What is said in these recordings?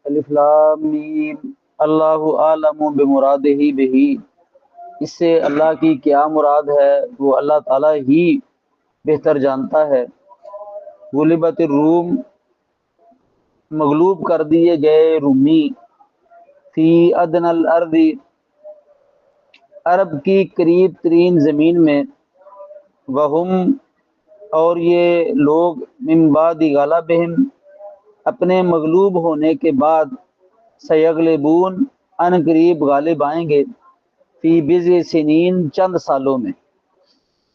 الف لام میم اللہ عالم بمرادہ بہی، اس سے اللہ کی کیا مراد ہے وہ اللہ تعالیٰ ہی بہتر جانتا ہے۔ غلبت الروم، مغلوب کر دیے گئے رومی، فی ادنی الارض، عرب کی قریب ترین زمین میں، وہم، اور یہ لوگ، من بعد غلبہم، اپنے مغلوب ہونے کے بعد، سیغلبون، ان قریب غالب آئیں گے، فی بضع سنین، چند سالوں میں،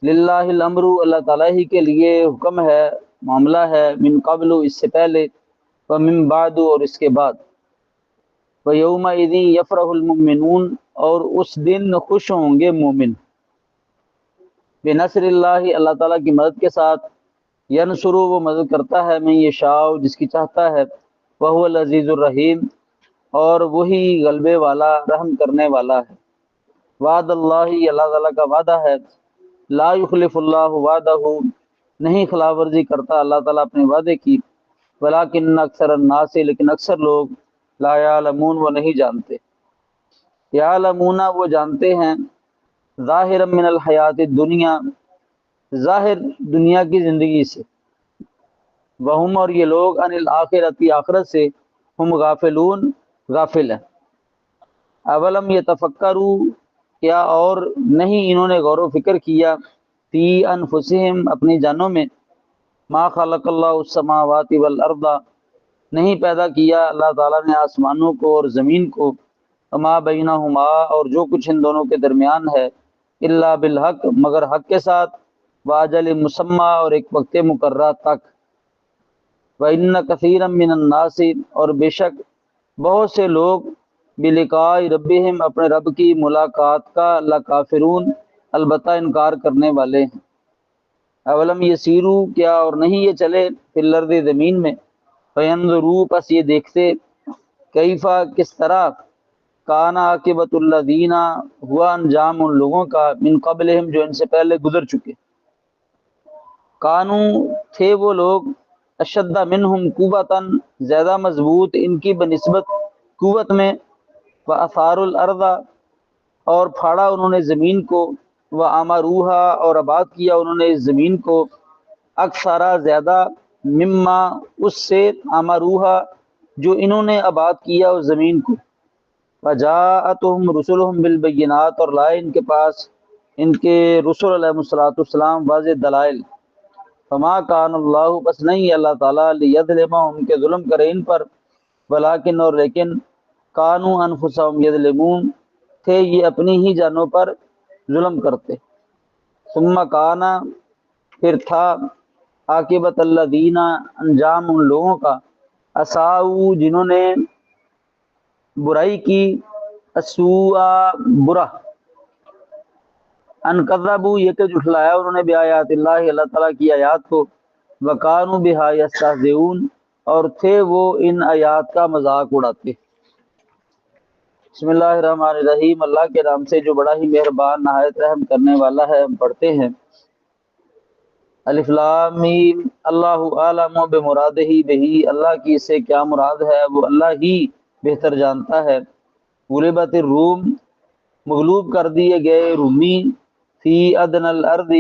للہ الامر، اللہ تعالیٰ ہی کے لیے حکم ہے، معاملہ ہے، من قبل، اس سے پہلے، ومن بعد، اور اس کے بعد، ویومئذ یفرح المؤمنون، اور اس دن خوش ہوں گے مومن، بنصر اللہ، اللہ تعالیٰ کی مدد کے ساتھ، ینصر، وہ مدد کرتا ہے، من یشاء، جس کی چاہتا ہے، وہو العزیز الرحیم، اور وہی غلبے والا، رحم کرنے والا ہے۔ وعد اللہ، اللہ تعالیٰ کا وعدہ ہے، لا یخلف اللہ وعدہ، نہیں خلاف ورزی کرتا اللہ تعالیٰ اپنے وعدے کی، ولکن اکثر الناس، لیکن اکثر لوگ، لا یعلمون، وہ نہیں جانتے۔ یعلمون، وہ جانتے ہیں، ظاہرا من الحیات الدنیا، ظاہر دنیا کی زندگی سے، وہم، اور یہ لوگ، عن الآخرۃ، آخرت سے، ہم غافلون، غافل ہیں۔ اولم یتفکروا، کیا اور نہیں انہوں نے غور و فکر کیا، فی انفسہم، اپنی جانوں میں، ما خلق اللہ السماوات والارض، نہیں پیدا کیا اللہ تعالیٰ نے آسمانوں کو اور زمین کو، وما بینہما، اور جو کچھ ان دونوں کے درمیان ہے، الا بالحق، مگر حق کے ساتھ، واجل مسمى، اور ایک وقت مقررہ تک، وَإِنَّ كَثِيرًا مِّنَ النَّاسِ، اور بے شک بہت سے لوگ، بلقاء ربہم، اپنے رب کی ملاقات کا، لکافرون، البتہ انکار کرنے والے ہیں۔ اولم یسیرو، کیا اور نہیں یہ چلے، فی الارض، زمین میں، فینظروا، پس یہ دیکھتے، کیفا، کس طرح، کان عاقبۃ الذین، ہوا انجام ان لوگوں کا، من قبلہم، جو ان سے پہلے گزر چکے، کانو، تھے وہ لوگ، اشد منہم قوتاً، زیادہ مضبوط ان کی بنسبت قوت میں، واثاروا الارض، اور پھاڑا انہوں نے زمین کو، وعمروہا، اور آباد کیا انہوں نے اس زمین کو، اکثرا، زیادہ، مما، اس سے، عمروہا، جو انہوں نے آباد کیا اس زمین کو، وجاءتہم رسلہم بالبینات، اور لائے ان کے پاس ان کے رسول علیہ السلام واضح دلائل، فما کان اللہ، بس نہیں اللہ تعالیٰ، لیظلمہم، کے ظلم کرے ان پر، ولیکن، اور لیکن، کانوا انفسہم یظلمون، تھے یہ اپنی ہی جانوں پر ظلم کرتے۔ ثم کانا، پھر تھا، عاقبۃ الذین، انجام ان لوگوں کا، اساؤ، جنہوں نے برائی کی، السوء، برا، ان کذبوا، یہ کہ جھٹلایا انہوں نے، بآیات اللہ، اللہ تعالیٰ کی آیات کو، وکانوا بہا یستہزئون، اور تھے وہ ان آیات کا مذاق اڑاتے۔ بسم اللہ الرحمن الرحیم، اللہ کے نام سے جو بڑا ہی مہربان نہایت رحم کرنے والا ہے۔ ہم پڑھتے ہیں، الف لام میم اللہ عالم بمرادہ بہی، اللہ کی اس سے کیا مراد ہے وہ اللہ ہی بہتر جانتا ہے۔ غلبت الروم، مغلوب کر دیے گئے رومی، فی ادنی الارض،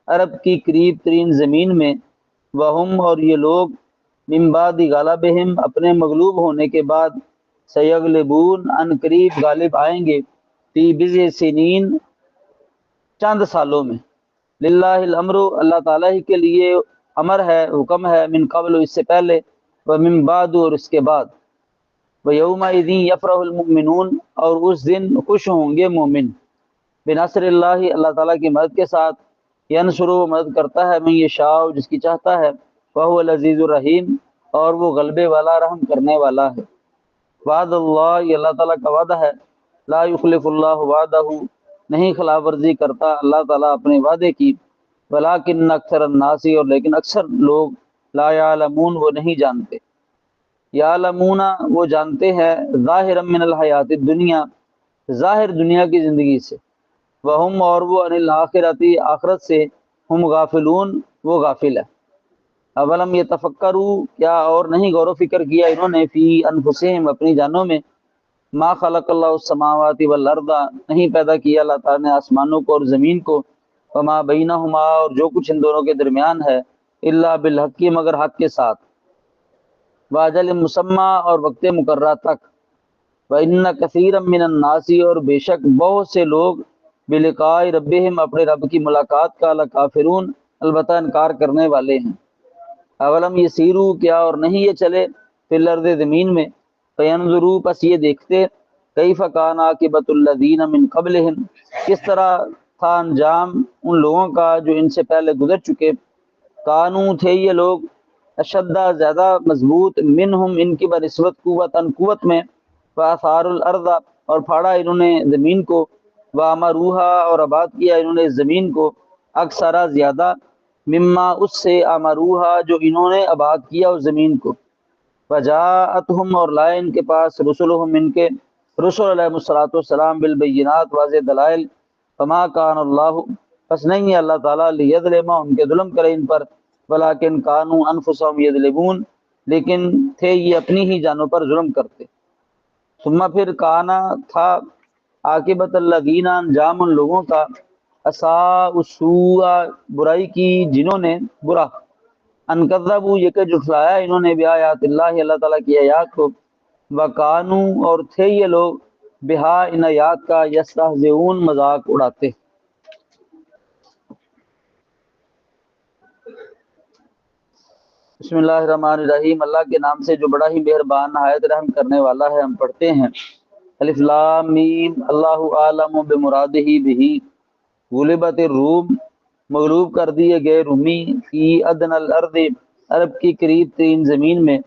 عرب کی قریب ترین زمین میں، وہم، اور یہ لوگ، من بعد غلبہم، اپنے مغلوب ہونے کے بعد، سیغلبون، ان قریب غالب آئیں گے، فی بضع سنین، چند سالوں میں، للہ الامر، اللہ تعالیٰ ہی کے لیے امر ہے، حکم ہے، من قبل، اس سے پہلے، ومن بعد، اور اس کے بعد، ویومئذ یفرح المؤمنون، اور اس دن خوش ہوں گے مومن، بنصر اللہ، اللہ تعالیٰ کی مدد کے ساتھ، ینصر، وہ مدد کرتا ہے، من یشاء، جس کی چاہتا ہے، وہو العزیز الرحیم، اور وہ غلبے والا، رحم کرنے والا ہے۔ وعد اللہ، یہ اللہ تعالیٰ کا وعدہ ہے، لا یخلف اللہ وعدہ، نہیں خلاف ورزی کرتا اللہ تعالیٰ اپنے وعدے کی، ولکن اکثر الناس، اور لیکن اکثر لوگ، لا یعلمون، وہ نہیں جانتے۔ یعلمون، وہ جانتے ہیں، ظاہرا من الحیات الدنیا، ظاہر دنیا کی زندگی سے، وہم، اور وہ، عن الآخرۃ، آخرت سے، ہم غافلون، وہ غافل ہے۔ اولم یہ تفکرو، کیا اور نہیں غور و فکر کیا انہوں نے، فی انفسہم، اپنی جانوں میں، ما خلق اللہ السماوات والارض، نہیں پیدا کیا اللہ تعالیٰ نے آسمانوں کو اور زمین کو، وما بینہما، اور جو کچھ ان دونوں کے درمیان ہے، الا بالحق، مگر حق کے ساتھ، واجل مسمى، اور وقت مقررہ تک، وَإِنَّ كَثِيرًا مِّنَ النَّاسِ، اور بے شک بہت سے لوگ، بلقاء ربہم، اپنے رب کی ملاقات کا، لکافرون، البتہ انکار کرنے والے ہیں۔ اولم یسیرو، کیا اور نہیں یہ چلے، فی الارض، زمین میں، فینظروا، پس یہ دیکھتے، کیف کان عاقبۃ الذین من قبلہم، کس طرح تھا انجام ان لوگوں کا جو ان سے پہلے گزر چکے، کانوں، تھے یہ لوگ، اشدہ، زیادہ مضبوط، منہم، ان کی بنسبت، قوتاً، قوت میں، فاثار الارض، اور پھاڑا انہوں نے زمین کو، وامروہا، اور آباد کیا انہوں نے اس زمین کو، اکثر، زیادہ، مما، اس سے، امروہا، جو انہوں نے آباد کیا اس زمین کو، وجاءتہم، اور لائے ان کے پاس، رسلہم، ان کے رسول علیہ الصلوۃ والسلام، بالبینات، واضح دلائل، فما کان اللہ، پس نہیں ہے اللہ تعالیٰ، لیظلم، ان کے ظلم کرے ان پر، ولیکن کانوا انفسہم یظلمون، لیکن تھے یہ اپنی ہی جانوں پر ظلم کرتے۔ ثم، پھر، کانا، تھا، عاقبت الذین، انجام ان لوگوں کا، اساء السوء، برائی کی جنہوں نے برا، ان کذبوا، یہ کہ جھٹلایا انہوں نے، بآیات اللہ، اللہ تعالیٰ کی آیات کو، وکانوا، اور تھے یہ لوگ، بہا، ان آیات کا، یستہزئون، مذاق اڑاتے۔ بسم اللہ الرحمن الرحیم، اللہ کے نام سے جو بڑا ہی مہربان نہایت رحم کرنے والا ہے۔ ہم پڑھتے ہیں، الف لام میم، اللہ اعلم بمرادہ بہ، غلبت الروم، مغلوب کر دیے گئے رومی، فی ادنی الارض، عرب کی قریب ترین زمین میں،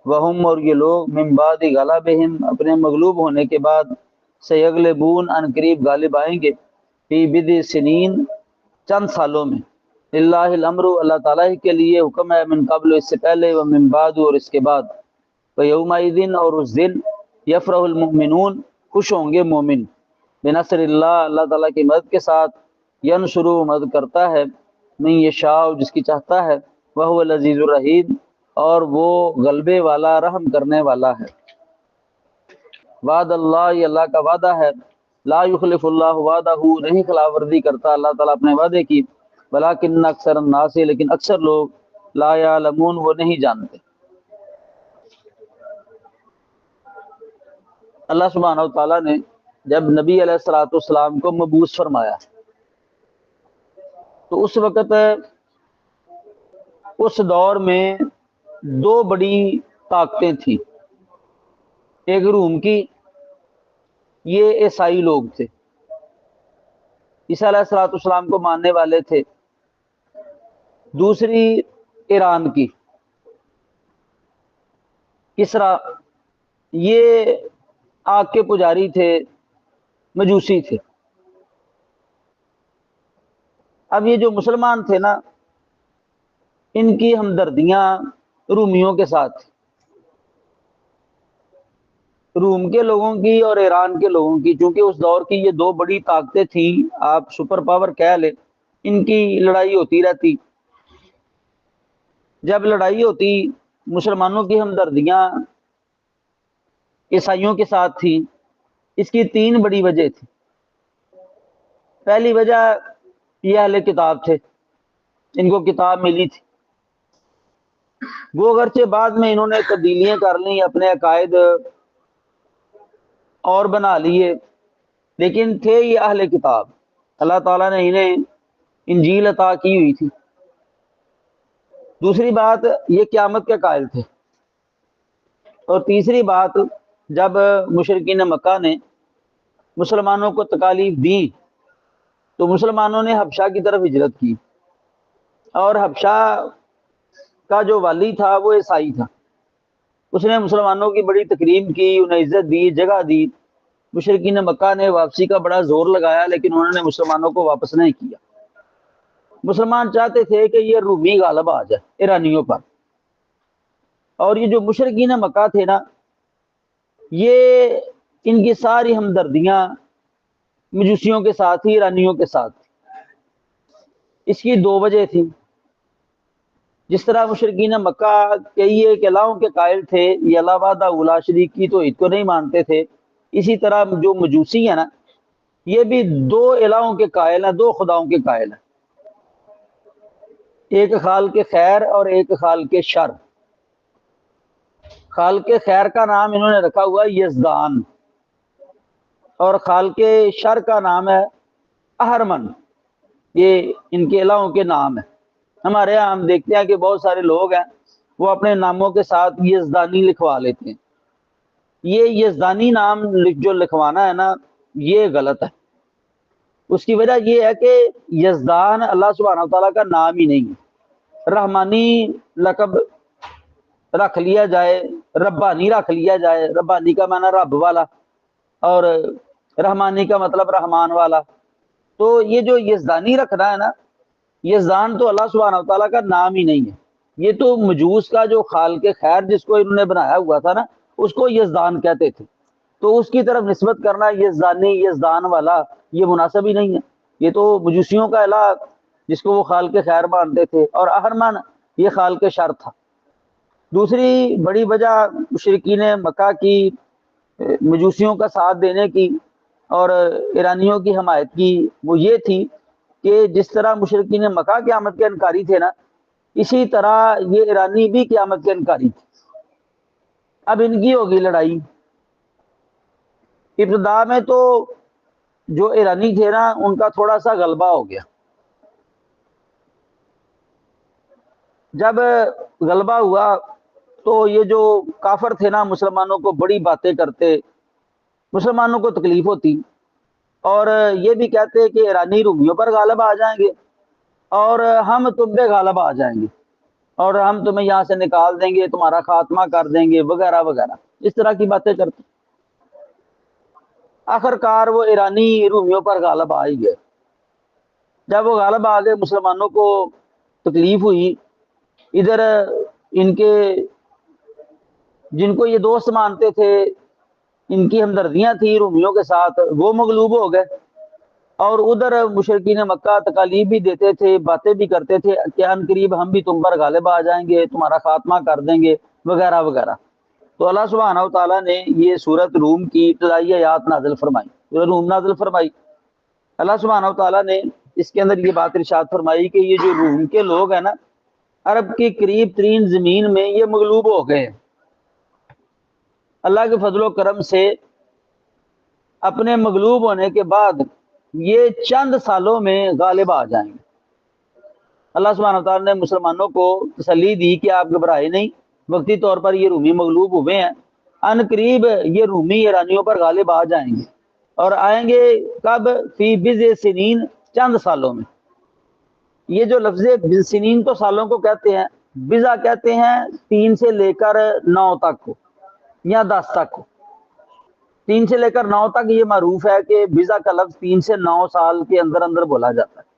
وہم، اور یہ لوگ، من بعد غلبہم، اپنے مغلوب ہونے کے بعد، سیغلبون، ان قریب غالب آئیں گے، فی بضع سنین، چند سالوں میں، للہ الامر، اللہ تعالیٰ ہی کے لیے حکم ہے، من قبل، اس سے پہلے، ومن بعد، اور اس کے بعد، ویومئذ، اور اس دن، یفرح المؤمنون، خوش ہوں گے مومن، بنصر اللہ، اللہ تعالیٰ کی مدد کے ساتھ، ینصر، وہ مدد کرتا ہے، من یشاء، جس کی چاہتا ہے، وہو العزیز الرحیم، اور وہ غلبے والا، رحم کرنے والا ہے۔ وعد اللہ، یہ اللہ کا وعدہ ہے، لا یخلف اللہ وعدہ، نہیں خلاف ورزی کرتا اللہ تعالیٰ اپنے وعدے کی، ولکن اکثر الناس، لیکن اکثر لوگ، لا یعلمون، وہ نہیں جانتے۔ اللہ سبحانہ وتعالیٰ نے جب نبی علیہ الصلوۃ والسلام کو مبعوث فرمایا تو اس وقت، اس دور میں دو بڑی طاقتیں تھیں، ایک روم کی، یہ عیسائی لوگ تھے، عیسیٰ علیہ الصلوۃ والسلام کو ماننے والے تھے، دوسری ایران کی، کسرا، یہ آگ کے پجاری تھے، مجوسی تھے۔ اب یہ جو مسلمان تھے نا، ان کی ہمدردیاں رومیوں کے ساتھ تھیں، روم کے لوگوں کی اور ایران کے لوگوں کی، چونکہ اس دور کی یہ دو بڑی طاقتیں تھیں، آپ سپر پاور کہہ لیں، ان کی لڑائی ہوتی رہتی۔ جب لڑائی ہوتی، مسلمانوں کی ہمدردیاں عیسائیوں کے ساتھ تھیں، اس کی تین بڑی وجہ تھی۔ پہلی وجہ، یہ اہل کتاب تھے، ان کو کتاب ملی تھی، وہ اگرچہ بعد میں انہوں نے تبدیلیاں کر لیں، اپنے عقائد اور بنا لیے، لیکن تھے یہ اہل کتاب، اللہ تعالیٰ نے انہیں انجیل عطا کی ہوئی تھی۔ دوسری بات، یہ قیامت کے قائل تھے، اور تیسری بات، جب مشرکین مکہ نے مسلمانوں کو تکالیف دی تو مسلمانوں نے حبشہ کی طرف ہجرت کی، اور حبشہ کا جو والی تھا وہ عیسائی تھا، اس نے مسلمانوں کی بڑی تکریم کی، انہیں عزت دی، جگہ دی۔ مشرکین مکہ نے واپسی کا بڑا زور لگایا، لیکن انہوں نے مسلمانوں کو واپس نہیں کیا۔ مسلمان چاہتے تھے کہ یہ رومی غالب آ جائے ایرانیوں پر، اور یہ جو مشرکین مکہ تھے نا، یہ ان کی ساری ہمدردیاں مجوسیوں کے ساتھ ہی، ایرانیوں کے ساتھ تھی۔ اس کی دو وجہ تھی۔ جس طرح مشرکین مکہ کئی ایک الہوں کے قائل تھے، یہ اللہ وحدہ لا شریک کی توحید کو نہیں مانتے تھے، اسی طرح جو مجوسی ہیں نا، یہ بھی دو الہوں کے قائل ہیں، دو خداؤں کے قائل ہیں، ایک خالق خیر اور ایک خالق شر۔ خالق خیر کا نام انہوں نے رکھا ہوا ہے یزدان، اور خالق شر کا نام ہے اہرمن۔ یہ ان کے الہوں کے نام ہیں۔ ہمارے یہاں ہم دیکھتے ہیں کہ بہت سارے لوگ ہیں وہ اپنے ناموں کے ساتھ یزدانی لکھوا لیتے ہیں۔ یہ یزدانی نام جو لکھوانا ہے نا، یہ غلط ہے۔ اس کی وجہ یہ ہے کہ یزدان اللہ سبحانہ تعالیٰ کا نام ہی نہیں ہے۔ رحمانی لقب رکھ لیا جائے، ربانی رکھ لیا جائے، ربانی کا معنی رب والا، اور رحمانی کا مطلب رحمان والا۔ تو یہ جو یزدانی رکھنا ہے نا، یزدان تو اللہ سبحانہ تعالیٰ کا نام ہی نہیں ہے، یہ تو مجوس کا جو خالق خیر جس کو انہوں نے بنایا ہوا تھا نا، اس کو یزدان کہتے تھے، تو اس کی طرف نسبت کرنا یزدانی، یزدان والا، یہ مناسب ہی نہیں ہے۔ یہ تو مجوسیوں کا الہ جس کو وہ خالق خیر مانتے تھے، اور اہرمن یہ خالق شر تھا۔ دوسری بڑی وجہ مشرکین مکہ کی مجوسیوں کا ساتھ دینے کی اور ایرانیوں کی حمایت کی وہ یہ تھی کہ جس طرح مشرکین مکہ قیامت کے انکاری تھے نا، اسی طرح یہ ایرانی بھی قیامت کے انکاری تھے۔ اب ان کی ہوگی لڑائی۔ ابتدا میں تو جو ایرانی تھے نا، ان کا تھوڑا سا غلبہ ہو گیا۔ جب غلبہ ہوا تو یہ جو کافر تھے نا، مسلمانوں کو بڑی باتیں کرتے، مسلمانوں کو تکلیف ہوتی، اور یہ بھی کہتے کہ ایرانی رومیوں پر غالب آ جائیں گے اور ہم تم پہ غالب آ جائیں گے، اور ہم تمہیں یہاں سے نکال دیں گے، تمہارا خاتمہ کر دیں گے، وغیرہ وغیرہ، اس طرح کی باتیں کرتے۔ آخرکار وہ ایرانی رومیوں پر غالب آ ہی گئے۔ جب وہ غالب آ گئے، مسلمانوں کو تکلیف ہوئی، ادھر ان کے جن کو یہ دوست مانتے تھے، ان کی ہمدردیاں تھیں رومیوں کے ساتھ، وہ مغلوب ہو گئے، اور ادھر مشرکین مکہ تکالیف بھی دیتے تھے، باتیں بھی کرتے تھے کہ ان قریب ہم بھی تم پر غالب آ جائیں گے، تمہارا خاتمہ کر دیں گے، وغیرہ وغیرہ۔ تو اللہ سبحانہ تعالیٰ نے یہ سورت روم کی ابتدائی آیات نازل فرمائی، سورت روم نازل فرمائی۔ اللہ سبحانہ تعالیٰ نے اس کے اندر یہ بات ارشاد فرمائی کہ یہ جو روم کے لوگ ہیں نا، عرب کی قریب ترین زمین میں یہ مغلوب ہو گئے ہیں۔ اللہ کے فضل و کرم سے اپنے مغلوب ہونے کے بعد یہ چند سالوں میں غالب آ جائیں گے۔ اللہ سبحانہ تعالیٰ نے مسلمانوں کو تسلی دی کہ آپ گھبرائے نہیں، وقتی طور پر یہ رومی مغلوب ہوئے ہیں، ان قریب یہ رومی ایرانیوں پر غالب آ جائیں گے، اور آئیں گے کب؟ فی بضع سنین، چند سالوں میں۔ یہ جو لفظ سنین تو سالوں کو کہتے ہیں، بضع کہتے ہیں 3 سے لے کر 9 تک کو، یا 10 تک کو۔ 3 سے لے کر 9 تک یہ معروف ہے کہ بضع کا لفظ 3 سے 9 سال کے اندر اندر بولا جاتا ہے۔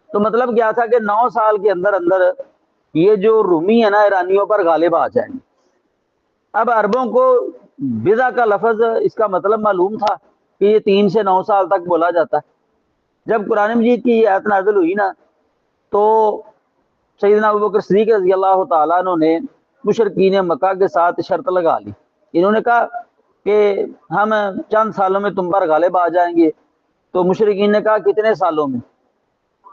تو مطلب کیا تھا کہ 9 سال کے اندر اندر یہ جو رومی ہے نا، ایرانیوں پر غالب آ جائیں گے۔ اب عربوں کو بضع کا لفظ اس کا مطلب معلوم تھا کہ یہ 3 سے 9 سال تک بولا جاتا ہے۔ جب قرآن مجید کی یہ آیت نازل ہوئی نا، تو سیدنا ابوبکر صدیق رضی اللہ تعالیٰ عنہ نے مشرکین مکہ کے ساتھ شرط لگا لی۔ انہوں نے کہا کہ ہم چند سالوں میں تم پر غالب آ جائیں گے۔ تو مشرکین نے کہا کتنے سالوں میں؟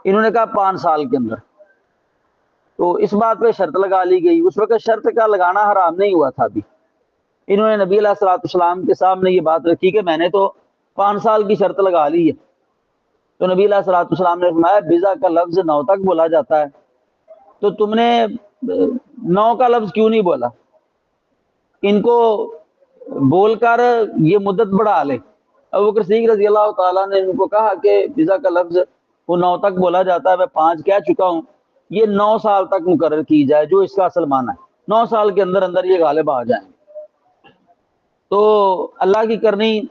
انہوں نے کہا 5 سال کے اندر۔ تو اس بات پہ شرط لگا لی گئی۔ اس وقت شرط کا لگانا حرام نہیں ہوا تھا ابھی۔ انہوں نے نبی علیہ الصلوۃ والسلام کے سامنے یہ بات رکھی کہ میں نے تو 5 سال کی شرط لگا لی ہے۔ تو نبی علیہ الصلوۃ والسلام نے فرمایا بضع کا لفظ 9 تک بولا جاتا ہے، تو تم نے 9 کا لفظ کیوں نہیں بولا؟ ان کو بول کر یہ مدت بڑھا لے۔ ابوبکر صدیق رضی اللہ تعالیٰ نے ان کو کہا کہ بضع کا لفظ وہ 9 تک بولا جاتا ہے، میں 5 کہہ چکا ہوں، یہ 9 سال تک مقرر کی جائے جو اس کا اصل معنی ہے۔ 9 سال کے اندر اندر یہ غالب آ جائیں۔ تو اللہ کی کرنی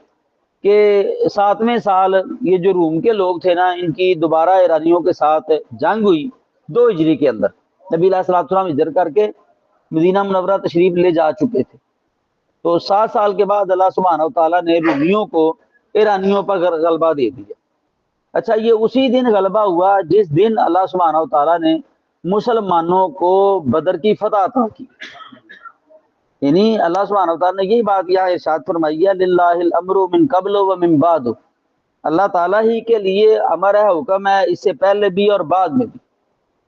کہ 7ویں سال یہ جو روم کے لوگ تھے نا، ان کی دوبارہ ایرانیوں کے ساتھ جنگ ہوئی 2 ہجری کے اندر۔ نبی علیہ الصلوۃ والسلام ہجرت کر کے مدینہ منورہ تشریف لے جا چکے تھے۔ تو 7 سال کے بعد اللہ سبحانہ تعالیٰ نے رومیوں کو ایرانیوں پر غلبہ دے دیا۔ اچھا، یہ اسی دن غلبہ ہوا جس دن اللہ سبحانہ تعالیٰ نے مسلمانوں کو بدر کی فتح عطا کی۔ یعنی اللہ سبحانہ وتعالیٰ نے یہی بات یہاں ارشاد فرمائی ہے، للہ الامر من قبل و من بعد، اللہ تعالیٰ ہی کے لیے امر ہے، حکم ہے، اس سے پہلے بھی اور بعد میں بھی۔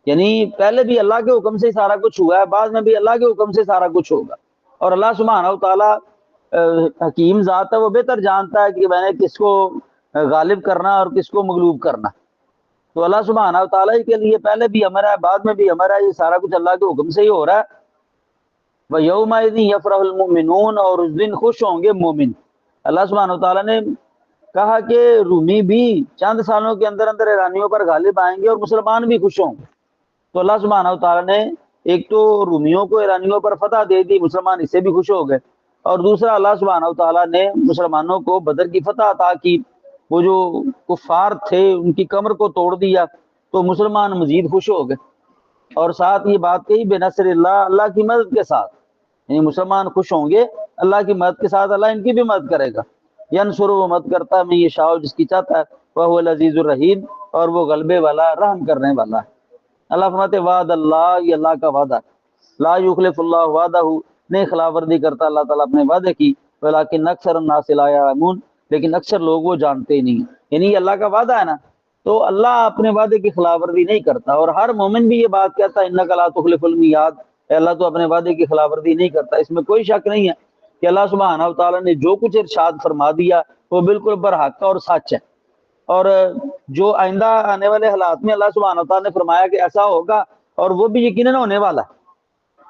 یعنی پہلے بھی اللہ کے حکم سے ہی سارا کچھ ہوا ہے، بعد میں بھی اللہ کے حکم سے سارا کچھ ہوگا۔ اور اللہ سبحانہ وتعالیٰ حکیم ذات ہے، وہ بہتر جانتا ہے کہ میں نے کس کو غالب کرنا اور کس کو مغلوب کرنا۔ تو اللہ سبحانہ وتعالیٰ کے لیے پہلے بھی امر ہے، بعد میں بھی امر ہے، یہ سارا کچھ اللہ کے حکم سے ہی ہو رہا ہے۔ وَيَوْمَئِذٍ يَفْرَحُ الْمُؤْمِنُونَ، اور اس دن خوش ہوں گے مومن۔ اللہ سبحانہ وتعالیٰ نے کہا کہ رومی بھی چند سالوں کے اندر اندر ایرانیوں پر غالب آئیں گے اور مسلمان بھی خوش ہوں گے۔ تو اللہ سبحانہ وتعالیٰ نے ایک تو رومیوں کو ایرانیوں پر فتح دے دی، مسلمان اس سے بھی خوش ہو گئے، اور دوسرا اللہ سبحانہ وتعالیٰ نے مسلمانوں کو بدر کی فتح عطا کی، وہ جو کفار تھے ان کی کمر کو توڑ دیا، تو مسلمان مزید خوش ہو گئے۔ اور ساتھ یہ بات کہی بے نصر اللہ، اللہ کی مدد کے ساتھ، یعنی مسلمان خوش ہوں گے اللہ کی مدد کے ساتھ، اللہ ان کی بھی مدد کرے گا۔ ینصر، وہ مدد کرتا ہے، میں یہ شاء جس کی چاہتا ہے، وہ العزیز الرحیم، اور وہ غلبے والا رحم کرنے والا ہے۔ اللہ فرماتے وعد اللہ، یہ اللہ کا وعدہ، لا یخلف اللہ وعدہ، نہیں خلاف ورزی کرتا اللہ تعالیٰ اپنے وعدے کی، ولکن اکثر الناس لا یعلمون، لیکن اکثر لوگ وہ جانتے ہی نہیں۔ یعنی یہ اللہ کا وعدہ ہے نا، تو اللہ اپنے وعدے کی خلاف ورزی نہیں کرتا، اور ہر مومن بھی یہ بات کہتا ہے انک لا تخلف المیعاد، اے اللہ تو اپنے وعدے کی خلاف ورزی نہیں کرتا۔ اس میں کوئی شک نہیں ہے کہ اللہ سبحانہ وتعالیٰ نے جو کچھ ارشاد فرما دیا وہ بالکل برحق اور سچ ہے، اور جو آئندہ آنے والے حالات میں اللہ سبحانہ وتعالیٰ نے فرمایا کہ ایسا ہوگا، اور وہ بھی یقیناً ہونے والا ہے۔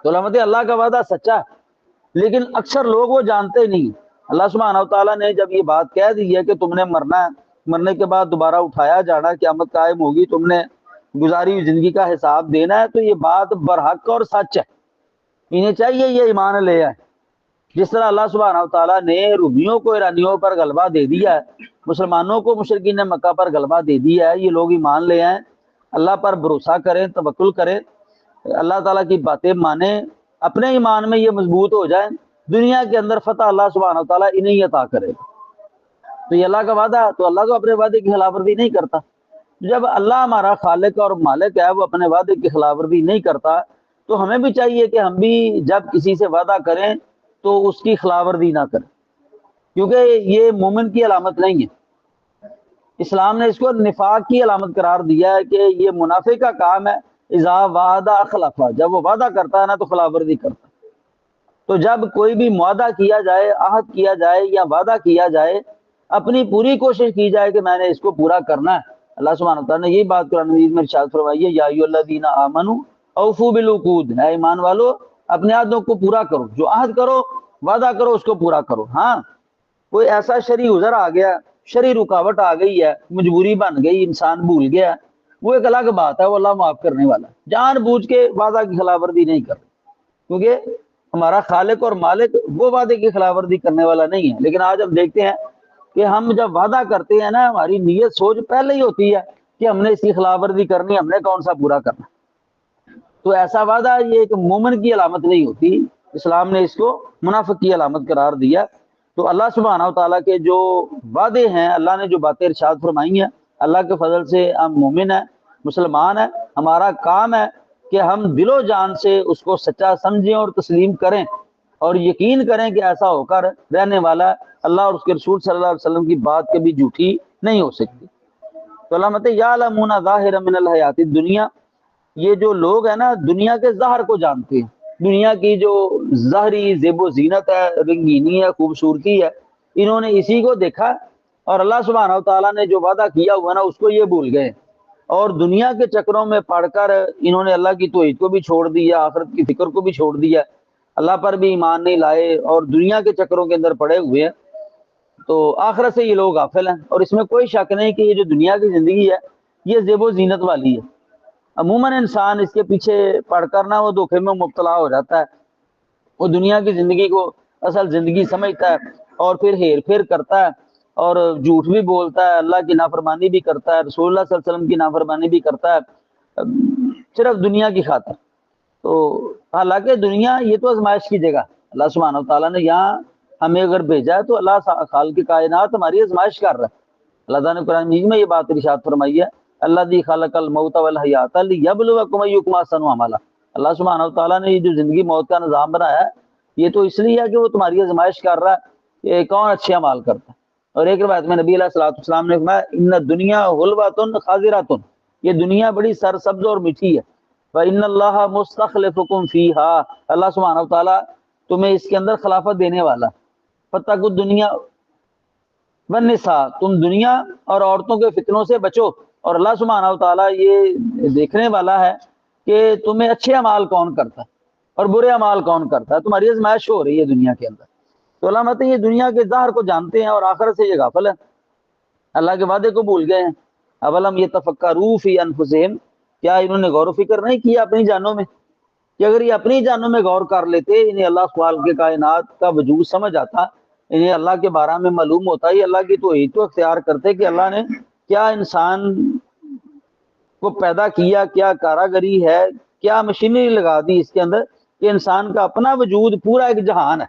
تو علامت اللہ کا وعدہ سچا ہے، لیکن اکثر لوگ وہ جانتے ہی نہیں۔ اللہ سبحانہ وتعالیٰ نے جب یہ بات کہہ دی ہے کہ تم نے مرنا ہے، مرنے کے بعد دوبارہ اٹھایا جانا، قیامت قائم ہوگی، تم نے گزاری ہوئی زندگی کا حساب دینا ہے، تو یہ بات برحق اور سچ ہے، انہیں چاہیے یہ ایمان لے آئے۔ جس طرح اللہ سبحانہ وتعالیٰ نے رومیوں کو ایرانیوں پر غلبہ دے دیا ہے، مسلمانوں کو مشرکین مکہ پر غلبہ دے دیا ہے، یہ لوگ ایمان لے آئیں، اللہ پر بھروسہ کریں، توکل کریں، اللہ تعالیٰ کی باتیں مانیں، اپنے ایمان میں یہ مضبوط ہو جائیں، دنیا کے اندر فتح اللہ سبحانہ وتعالیٰ انہیں ہی عطا کرے گا۔ تو یہ اللہ کا وعدہ ہے، تو اللہ تو اپنے وعدے کی خلاف ورزی نہیں کرتا۔ جب اللہ ہمارا خالق اور مالک ہے، وہ اپنے وعدے کی خلاف ورزی نہیں کرتا، تو ہمیں بھی چاہیے کہ ہم بھی جب کسی سے وعدہ کریں تو اس کی خلاف ورزی نہ کریں، کیونکہ یہ مومن کی علامت نہیں ہے۔ اسلام نے اس کو نفاق کی علامت قرار دیا ہے کہ یہ منافق کا کام ہے، اذا وعدہ اخلف، جب وہ وعدہ کرتا ہے نا تو خلاف ورزی کرتا ہے۔ تو جب کوئی بھی معاہدہ کیا جائے، عہد کیا جائے یا وعدہ کیا جائے، اپنی پوری کوشش کی جائے کہ میں نے اس کو پورا کرنا ہے۔ اللہ سبحانہ وتعالیٰ نے یہی بات قرآن مجید میں ارشاد فرمائی ہے، یا ایھا الذین آمنوا اوفوا بالعقود، اے ایمان والو اپنے عہدوں کو پورا کرو، جو عہد کرو، وعدہ کرو، اس کو پورا کرو۔ ہاں کوئی ایسا شرعی عذر آ گیا، شرعی رکاوٹ آ گئی ہے، مجبوری بن گئی، انسان بھول گیا، وہ ایک الگ بات ہے، وہ اللہ معاف کرنے والا ہے۔ جان بوجھ کے وعدہ کی خلاف ورزی نہیں کر، کیونکہ ہمارا خالق اور مالک وہ وعدے کی خلاف ورزی کرنے والا نہیں ہے۔ لیکن آج ہم دیکھتے ہیں کہ ہم جب وعدہ کرتے ہیں نا، ہماری نیت سوچ پہلے ہی ہوتی ہے کہ ہم نے اس کی خلاف ورزی کرنی، ہم نے کون سا پورا کرنا۔ تو ایسا وعدہ یہ ایک مومن کی علامت نہیں ہوتی، اسلام نے اس کو منافق کی علامت قرار دیا۔ تو اللہ سبحانہ وتعالیٰ کے جو وعدے ہیں، اللہ نے جو باتیں ارشاد فرمائی ہیں، اللہ کے فضل سے ہم مومن ہیں، مسلمان ہیں، ہمارا کام ہے کہ ہم دل و جان سے اس کو سچا سمجھیں اور تسلیم کریں، اور یقین کریں کہ ایسا ہو کر رہنے والا ہے۔ اللہ اور اس کے رسول صلی اللہ علیہ وسلم کی بات کبھی جھوٹی نہیں ہو سکتی۔ تو اللہ مت یعلمون ظاہرا من الحیات الدنیا، یہ جو لوگ ہیں نا دنیا کے ظاہر کو جانتے ہیں، دنیا کی جو ظاہری زیب و زینت ہے، رنگینی ہے، خوبصورتی ہے، انہوں نے اسی کو دیکھا، اور اللہ سبحانہ وتعالیٰ نے جو وعدہ کیا ہوا نا اس کو یہ بھول گئے، اور دنیا کے چکروں میں پڑھ کر انہوں نے اللہ کی توحید کو بھی چھوڑ دیا، آخرت کی فکر کو بھی چھوڑ دیا، اللہ پر بھی ایمان نہیں لائے، اور دنیا کے چکروں کے اندر پڑے ہوئے ہیں۔ تو آخرت سے یہ لوگ غافل ہیں، اور اس میں کوئی شک نہیں کہ یہ جو دنیا کی زندگی ہے یہ زیب و زینت والی ہے۔ عموماً انسان اس کے پیچھے پڑھ کر نہ وہ دھوکے میں مبتلا ہو جاتا ہے، وہ دنیا کی زندگی کو اصل زندگی سمجھتا ہے، اور پھر ہیر پھیر کرتا ہے، اور جھوٹ بھی بولتا ہے، اللہ کی نافرمانی بھی کرتا ہے، رسول اللہ صلی اللہ علیہ وسلم کی نافرمانی بھی کرتا ہے، صرف دنیا کی خاطر۔ تو حالانکہ دنیا یہ تو آزمائش کی جگہ، اللہ سبحانہ وتعالیٰ نے یہاں ہمیں اگر بھیجا ہے تو اللہ خالق کائنات ہماری آزمائش کر رہا ہے۔ اللہ تعالیٰ نے قرآن مجید میں یہ بات ارشاد فرمائی ہے، الذی خلق الموت والحیات لیبلوکم ایکم احسن عملا۔ اللہ سبحانہ وتعالیٰ نے یہ جو زندگی موت کا نظام بنایا ہے یہ تو اس لیے ہے کہ وہ تمہاری آزمائش کر رہا ہے کہ کون اچھے اعمال کرتا ہے۔ اور ایک روایت میں نبی علیہ الصلوۃ والسلام نے فرمایا ان الدنیا حلوۃ خاضرۃ، یہ دنیا بڑی سرسبز اور میٹھی ہے، وان اللہ مستخلفکم فیہا، اللہ سبحانہ وتعالیٰ تمہیں اس کے اندر خلافت دینے والا۔ فتقوا الدنیا والنساء، تم دنیا اور عورتوں کے فتنوں سے بچو، اور اللہ سبحانہ وتعالیٰ یہ دیکھنے والا ہے کہ تمہیں اچھے اعمال کون کرتا ہے اور برے اعمال کون کرتا ہے، تمہاری آزمائش ہو رہی ہے دنیا کے اندر۔ تو علامت یہ دنیا کے ظاہر کو جانتے ہیں اور آخرت سے یہ غافل ہے، اللہ کے وعدے کو بھول گئے ہیں۔ اولم یتفکروا فی انفسہم، کیا انہوں نے غور و فکر نہیں کیا اپنی جانوں میں؟ کہ اگر یہ اپنی جانوں میں غور کر لیتے، انہیں اللہ سبحانہ کے کائنات کا وجود سمجھ آتا، انہیں اللہ کے بارے میں معلوم ہوتا، یہ اللہ کی توحید کو اختیار کرتے کہ اللہ نے کیا انسان کو پیدا کیا، کیا کاراگری ہے، کیا مشینری لگا دی اس کے اندر کہ انسان کا اپنا وجود پورا ایک جہان ہے۔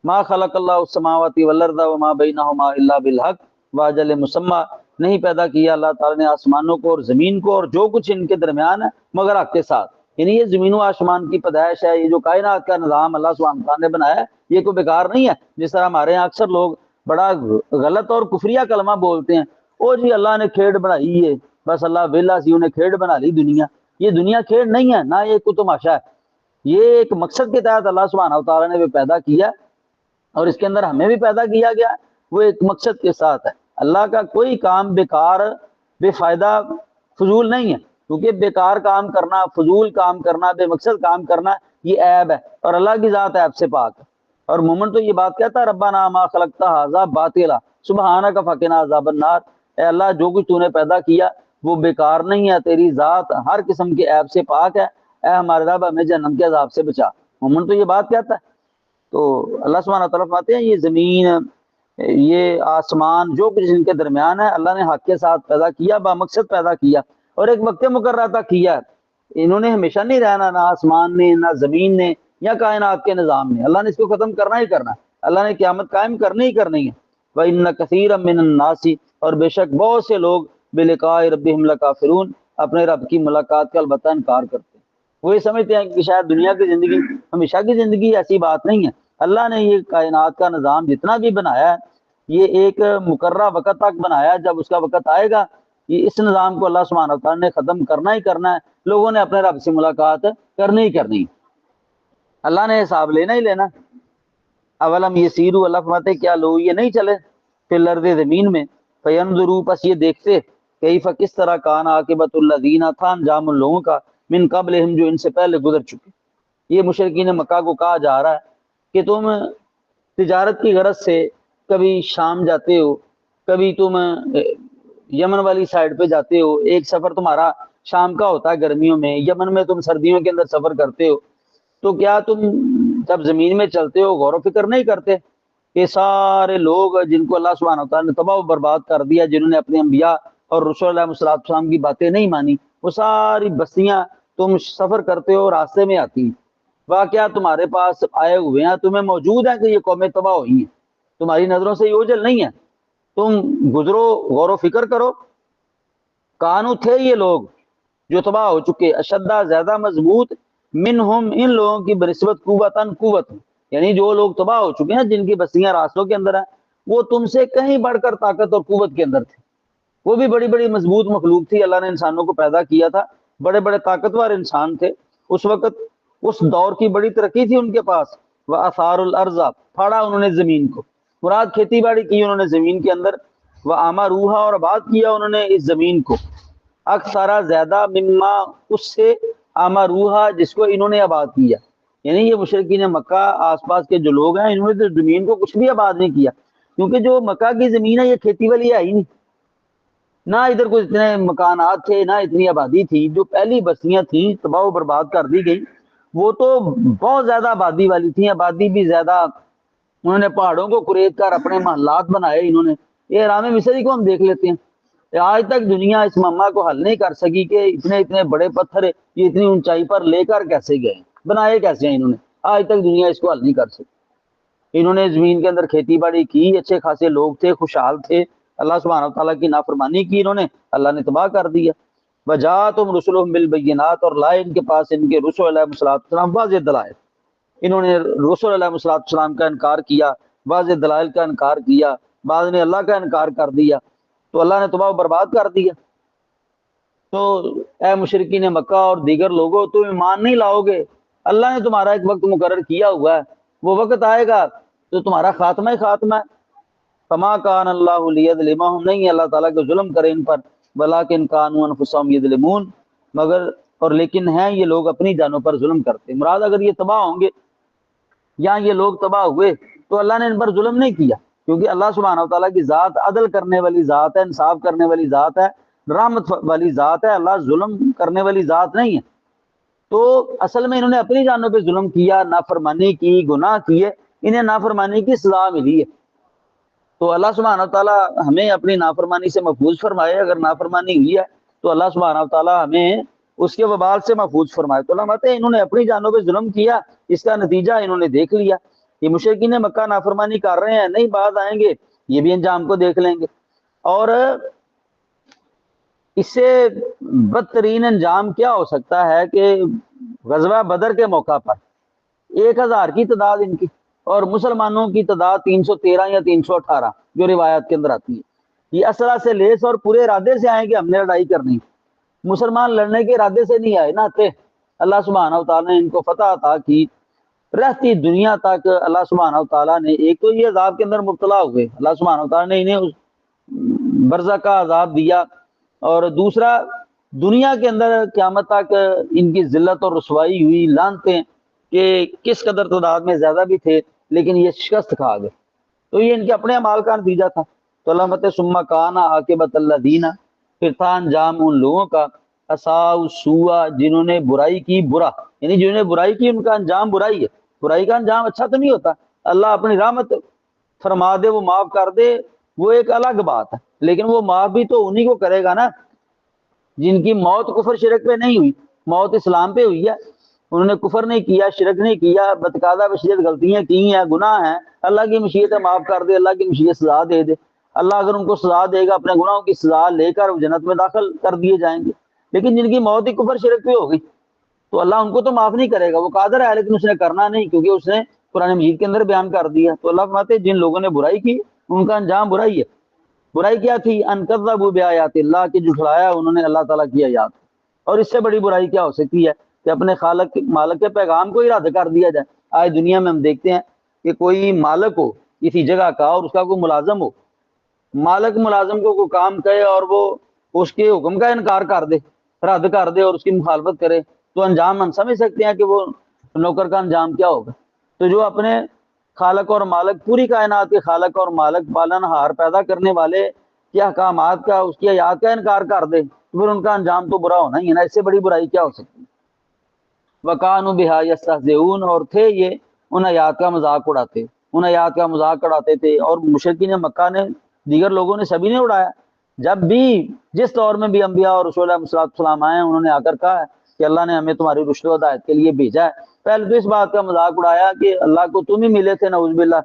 ما خلق اللہ السماوات والارض وما بینہما الا بالحق واجل مسمى، نہیں پیدا کیا اللہ تعالیٰ نے آسمانوں کو اور زمین کو اور جو کچھ ان کے درمیان ہے مگر حق کے ساتھ۔ یعنی یہ زمین و آسمان کی پیدائش ہے، یہ جو کائنات کا نظام اللہ سبحانہ وتعالیٰ نے بنایا ہے یہ کوئی بیکار نہیں ہے۔ جس طرح ہمارے یہاں اکثر لوگ بڑا غلط اور کفریہ کلمہ بولتے ہیں، او جی اللہ نے کھیڑ بنائی ہے، بس اللہ ویلا سی انہیں کھیڑ بنا لی دنیا۔ یہ دنیا کھیڑ نہیں ہے، نہ یہ کوئی تماشا ہے، یہ ایک مقصد کے تحت اللہ سبحانہ وتعالیٰ نے بھی پیدا کیا اور اس کے اندر ہمیں بھی پیدا کیا گیا، وہ ایک مقصد کے ساتھ ہے۔ اللہ کا کوئی کام بیکار بے فائدہ فضول نہیں ہے، کیونکہ بیکار کام کرنا، فضول کام کرنا، بے مقصد کام کرنا یہ عیب ہے، اور اللہ کی ذات عیب سے پاک ہے۔ اور مومن تو یہ بات کہتا ہے ربنا ما خلقت ھذا باطلا سبحانک فقنا عذاب النار، اے اللہ جو کچھ تو نے پیدا کیا وہ بیکار نہیں ہے، تیری ذات ہر قسم کے عیب سے پاک ہے، اے ہمارے رب ہمیں جہنم کے عذاب سے بچا۔ مومن تو یہ بات کہتا ہے۔ تو اللہ سبحانہ تعالیٰ فرماتے ہیں یہ زمین، یہ آسمان، جو کچھ ان کے درمیان ہے اللہ نے حق کے ساتھ پیدا کیا، بامقصد پیدا کیا اور ایک وقت مقررہ تک کیا ہے۔ انہوں نے ہمیشہ نہیں رہنا، نہ آسمان نے، نہ زمین نے، یا کائنات کے نظام نے، اللہ نے اس کو ختم کرنا ہی کرنا ہے، اللہ نے قیامت قائم کرنی ہی کرنی ہے۔ وَإِنَّ كَثِيرًا مِّنَ النَّاسِ، اور بے شک بہت سے لوگ بِلِقَاءِ رَبِّهِمْ لَكَافِرُونَ، اپنے رب کی ملاقات کا البتہ انکار کرتے ہیں۔ وہ یہ سمجھتے ہیں کہ شاید دنیا کی زندگی ہمیشہ کی زندگی، ایسی بات نہیں ہے۔ اللہ نے یہ کائنات کا نظام جتنا بھی بنایا ہے یہ ایک مقررہ وقت تک بنایا ہے، جب اس کا وقت آئے گا یہ اس نظام کو اللہ سبحانہ وتعالیٰ نے ختم کرنا ہی کرنا ہے، لوگوں نے اپنے رب سے ملاقات کرنی ہی کرنی ہے، اللہ نے حساب لینا ہی لینا۔ اولم یسیروا، اللہ فرماتے کیا لوگ یہ نہیں چلے فی الارض، زمین میں، فینظروا، پس یہ دیکھتے، کیف، کس طرح، کان عاقبۃ الذین، تھا انجام ان لوگوں کا، من قبلہم، جو ان سے پہلے گزر چکے۔ یہ مشرکین مکہ کو کہا جا رہا ہے کہ تم تجارت کی غرض سے کبھی شام جاتے ہو، کبھی تم یمن والی سائڈ پہ جاتے ہو، ایک سفر تمہارا شام کا ہوتا ہے گرمیوں میں، یمن میں تم سردیوں کے اندر سفر کرتے ہو، تو کیا تم جب زمین میں چلتے ہو غور و فکر نہیں کرتے کہ سارے لوگ جن کو اللہ سبحانہ وتعالیٰ نے تباہ و برباد کر دیا، جنہوں نے اپنے انبیاء اور رسول علیہ السلام کی باتیں نہیں مانی، وہ ساری بستیاں تم سفر کرتے ہو راستے میں آتی ہیں، واقعہ تمہارے پاس آئے ہوئے ہیں، تمہیں موجود ہے کہ یہ قومیں تباہ ہوئی ہیں، تمہاری نظروں سے یہ اوجھل نہیں ہے، تم گزرو، غور و فکر کرو۔ کانو، تھے یہ لوگ جو تباہ ہو چکے، اشدہ، زیادہ مضبوط، منہم، ان لوگوں کی بنسبت، قوتاً، قوت، یعنی جو لوگ تباہ ہو چکے ہیں جن کی بستیاں راستوں کے اندر ہیں وہ تم سے کہیں بڑھ کر طاقت اور قوت کے اندر تھے، وہ بھی بڑی بڑی مضبوط مخلوق تھی، اللہ نے انسانوں کو پیدا کیا تھا، بڑے بڑے طاقتور انسان تھے اس وقت، اس دور کی بڑی ترقی تھی ان کے پاس۔ وَأَثَارُوا الْأَرْضَ، پھاڑا انہوں نے زمین کو، مراد کھیتی باڑی کی انہوں نے زمین کے اندر، وَأَمَرُوهَا، اور آباد کیا انہوں نے اس زمین کو، اکثر، زیادہ، مما، اس سے، امروها، جس کو انہوں نے آباد کیا، یعنی یہ مشرکین مکہ آس پاس کے جو لوگ ہیں انہوں نے تو زمین کو کچھ بھی آباد نہیں کیا، کیونکہ جو مکہ کی زمین ہے یہ کھیتی والی ہے ہی نہیں، نہ ادھر کوئی اتنے مکانات تھے، نہ اتنی آبادی تھی، جو پہلی بستیاں تھیں تباہ و برباد کر دی گئی وہ تو بہت زیادہ آبادی والی تھیں، آبادی بھی زیادہ، انہوں نے پہاڑوں کو قرید کر اپنے محلات بنائے، انہوں نے، یہ اہرام مصری کو ہم دیکھ لیتے ہیں، آج تک دنیا اس معمہ کو حل نہیں کر سکی کہ اتنے اتنے بڑے پتھر یہ اتنی اونچائی پر لے کر کیسے گئے، بنائے کیسے ہیں انہوں نے، آج تک دنیا اس کو حل نہیں کر سکی۔ انہوں نے زمین کے اندر کھیتی باڑی کی، اچھے خاصے لوگ تھے، خوشحال تھے، اللہ سبحانہ تعالیٰ کی نافرمانی کی انہوں نے، اللہ نے تباہ کر دیا۔ وجاءتہم رسلہم بالبینات، اور لائے ان کے پاس ان کے رسول علیہ السلام واضح دلائل، انہوں نے رسول علیہ السلام کا انکار کیا، واضح دلائل کا انکار کیا، بعض نے اللہ کا انکار کر دیا، تو اللہ نے تباہ و برباد کر دیا۔ تو اے مشرکین مکہ اور دیگر لوگوں، تم ایمان نہیں لاؤ گے، اللہ نے تمہارا ایک وقت مقرر کیا ہوا ہے، وہ وقت آئے گا تو تمہارا خاتمہ ہی خاتمہ ہے۔ فما کان اللہ لیظلمہم، نہیں اللہ تعالیٰ کو ظلم کرے ان پر، ولکن کانوا انفسہم یظلمون، مگر اور لیکن ہیں یہ لوگ اپنی جانوں پر ظلم کرتے۔ مراد اگر یہ تباہ ہوں گے یا یہ لوگ تباہ ہوئے تو اللہ نے ان پر ظلم نہیں کیا، کیونکہ اللہ سبحانہ و تعالیٰ کی ذات عدل کرنے والی ذات ہے، انصاف کرنے والی ذات ہے، رحمت والی ذات ہے، اللہ ظلم کرنے والی ذات نہیں ہے۔ تو اصل میں انہوں نے اپنی جانوں پہ ظلم کیا، نافرمانی کی، گناہ کیے، انہیں نافرمانی کی سزا ملی ہے۔ تو اللہ سبحانہ تعالیٰ ہمیں اپنی نافرمانی سے محفوظ فرمائے، اگر نافرمانی ہوئی ہے تو اللہ سبحانہ تعالیٰ ہمیں اس کے وبال سے محفوظ فرمائے۔ تو اللہ کہتے ہیں انہوں نے اپنی جانوں پہ ظلم کیا، اس کا نتیجہ انہوں نے دیکھ لیا۔ یہ مشرکین مکہ نافرمانی کر رہے ہیں، نہیں بعد آئیں گے یہ بھی انجام کو دیکھ لیں گے۔ اور اس سے بدترین انجام کیا ہو سکتا ہے کہ غزوہ بدر کے موقع پر 1000 کی تعداد ان کی، اور مسلمانوں کی تعداد 313 یا 318 جو روایات کے اندر آتی ہے۔ یہ اسلحہ سے لیس اور پورے ارادے سے آئے کہ ہم نے لڑائی کرنی، مسلمان لڑنے کے ارادے سے نہیں آئے نہ تھے۔ اللہ سبحانہ وتعالیٰ نے ان کو فتح عطا کی، رہتی دنیا تک اللہ سبحانہ وتعالیٰ نے، ایک تو یہ عذاب کے اندر مبتلا ہوئے، اللہ سبحانہ وتعالیٰ نے انہیں برزخ کا عذاب دیا، اور دوسرا دنیا کے اندر قیامت تک ان کی ذلت اور رسوائی ہوئی، لعنتیں کہ کس قدر تعداد میں زیادہ بھی تھے لیکن یہ شکست کھا گئے۔ تو یہ ان کے اپنے اعمال کا نتیجہ تھا۔ تو اللہ مت ثم کان عاقبۃ الذین، پھر تھا انجام ان لوگوں کا، اساءوا السوء، جنہوں نے برائی کی، برا یعنی جنہوں نے برائی کی ان کا انجام برائی ہے۔ برائی کا انجام اچھا تو نہیں ہوتا، اللہ اپنی رحمت فرما دے، وہ معاف کر دے، وہ ایک الگ بات ہے، لیکن وہ معاف بھی تو انہی کو کرے گا نا جن کی موت کفر شرک پہ نہیں ہوئی، موت اسلام پہ ہوئی ہے، انہوں نے کفر نہیں کیا، شرک نہیں کیا، بتقاضا بشریت غلطیاں کی ہیں، گناہ ہیں، اللہ کی مشیت ہے معاف کر دے، اللہ کی مشیت سزا دے دے، اللہ اگر ان کو سزا دے گا اپنے گناہوں کی سزا لے کر وہ جنت میں داخل کر دیے جائیں گے۔ لیکن جن کی موت ہی کفر شرک پہ ہو گئی تو اللہ ان کو تو معاف نہیں کرے گا، وہ قادر ہے لیکن اس نے کرنا نہیں، کیونکہ اس نے قرآن مجید کے اندر بیان کر دیا۔ تو اللہ فرماتے ہیں جن لوگوں نے برائی کی ان کا انجام برائی ہے۔ برائی کیا تھی؟ ان کذبوا بآیات اللہ، کی جھٹلایا انہوں نے اللہ تعالیٰ کی آیات، اور اس سے بڑی برائی کیا ہو سکتی ہے کہ اپنے خالق مالک کے پیغام کو ہی رد کر دیا جائے۔ آج دنیا میں ہم دیکھتے ہیں کہ کوئی مالک ہو کسی جگہ کا اور اس کا کوئی ملازم ہو، مالک ملازم کو کوئی کام کہے اور وہ اس کے حکم کا انکار کر دے، رد کر دے اور اس کی مخالفت کرے، تو انجام ہم سمجھ سکتے ہیں کہ وہ نوکر کا انجام کیا ہوگا۔ تو جو اپنے خالق اور مالک، پوری کائنات کے خالق اور مالک، پالن ہار، پیدا کرنے والے کے احکامات کا، اس کی آیات کا انکار کر دے، پھر ان کا انجام تو برا ہونا ہی ہے نا، اس سے بڑی برائی کیا ہو سکتی ہے۔ وَكَانُوا بِهَا يَسْتَهْزِئُونَ، اور تھے یہ ان آیات کا مذاق اڑاتے، ان آیات کا مذاق اڑاتے تھے، اور مشرکین مکہ نے، دیگر لوگوں نے، سبھی نے اڑایا۔ جب بھی جس دور میں بھی انبیاء اور رسول علیہ السلام آئے ہیں، انہوں نے آ کر کہا ہے کہ اللہ نے ہمیں تمہاری رشد و ہدایت کے لیے بھیجا ہے۔ پہلے تو اس بات کا مذاق اڑایا کہ اللہ کو تم ہی ملے تھے، نعوذ باللہ،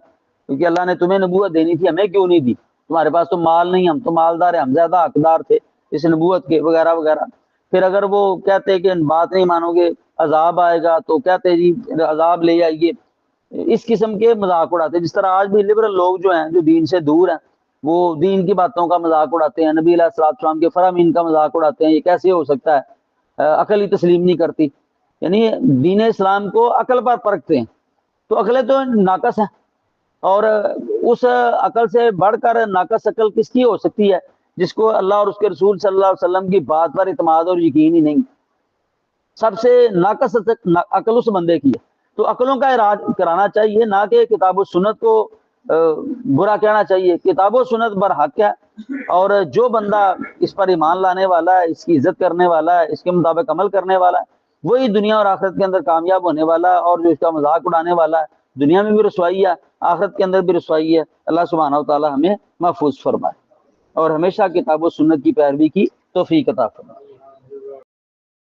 کیونکہ اللہ نے تمہیں نبوت دینی تھی، ہمیں کیوں نہیں دی؟ تمہارے پاس تو مال نہیں، ہم تو مالدار ہیں، ہم زیادہ حقدار تھے اس نبوت کے، وغیرہ وغیرہ۔ پھر اگر وہ کہتے کہ بات نہیں مانو گے عذاب آئے گا تو کہتے جی عذاب لے آئیے، اس قسم کے مذاق اڑاتے۔ جس طرح آج بھی لبرل لوگ جو ہیں، جو دین سے دور ہیں، وہ دین کی باتوں کا مذاق اڑاتے ہیں، نبی علیہ السلام کے فرامین کا مذاق اڑاتے ہیں، یہ کیسے ہو سکتا ہے، عقل ہی تسلیم نہیں کرتی، یعنی دین اسلام کو عقل پر پرکھتے ہیں، تو عقلیں تو ناقص ہیں، اور اس عقل سے بڑھ کر ناقص عقل کس کی ہو سکتی ہے جس کو اللہ اور اس کے رسول صلی اللہ علیہ وسلم کی بات پر اعتماد اور یقین ہی نہیں۔ سب سے ناقص عقل اس بندے کی ہے۔ تو عقلوں کا علاج کرانا چاہیے، نہ کہ کتاب و سنت کو برا کہنا چاہیے۔ کتاب و سنت برحق ہے، اور جو بندہ اس پر ایمان لانے والا ہے، اس کی عزت کرنے والا ہے، اس کے مطابق عمل کرنے والا ہے، وہی دنیا اور آخرت کے اندر کامیاب ہونے والا ہے، اور جو اس کا مذاق اڑانے والا ہے دنیا میں بھی رسوائی ہے، آخرت کے اندر بھی رسوائی ہے۔ اللہ سبحانہ و تعالی ہمیں محفوظ فرمائے اور ہمیشہ کتاب و سنت کی پیروی کی توفیق عطا فرمائے۔